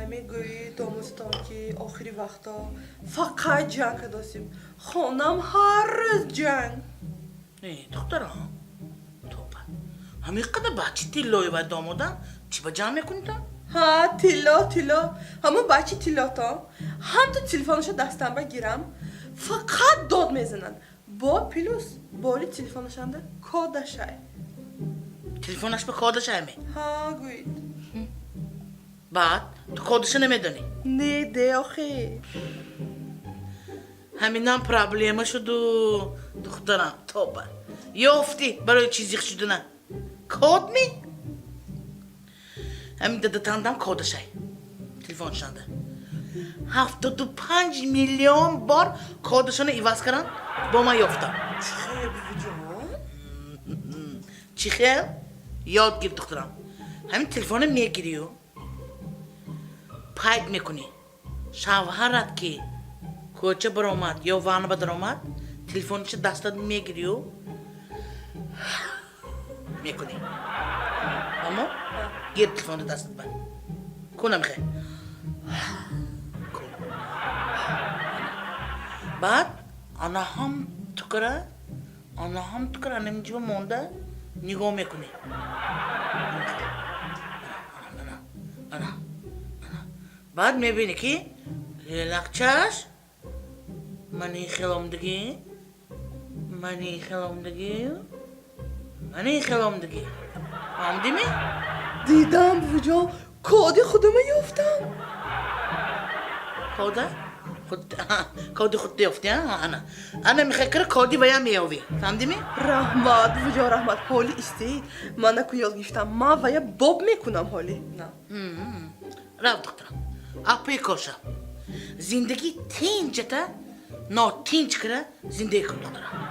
همه گویی دومستان که آخری وقتا فقط جنگ داشتیم خونم هر روز جنگ دخترم توبه همین قدر بچه تیلوی و دامادن چی با جمع میکنی تا؟ ها تیلا همون بچه تیلا تا هم تو تلفنشو دستم بگیرم فقط داد میزنن با پلوس بالی تلفنشنده کادشای تلفنش به کادش همه ها گوید بعد تو کادش نمیدونی نه ده آخه همین هم پرابلمه شدو دخترم توبه یافتی برای چیزی شدنه کاد می؟ همین داده تندم کادش های تلفن شنده 75 میلیون بار کادشانو ایواز کردن با ما یافتم خیلی بجان چی خیل؟ یاد گیر دخترم همین تلفن میگیری و پاید میکنی شوهرت که کوچه برآمد یا وان بدر آمد تلفنش دستت میگیری و میکنی اما گیر تلفن دستت بر کنم خیل بعد آنها هم تکره نمیجیب مونده نگاه میکنی انا بعد میبینی که لیلقچش منی خلومدگی فهمدی می؟ دیدم بجان کادی خودم یافتم کادی خود دیافتی انا میخکر کادی باید میاوی فهمدی می؟ رحمت بجان رحمت حالی استید من نکو یاد گیفتم من ویا باب میکنم حالی نه رفت دخترم اپی کوشم زندگی تینجتا نا تینج کره زندگی کن دخترم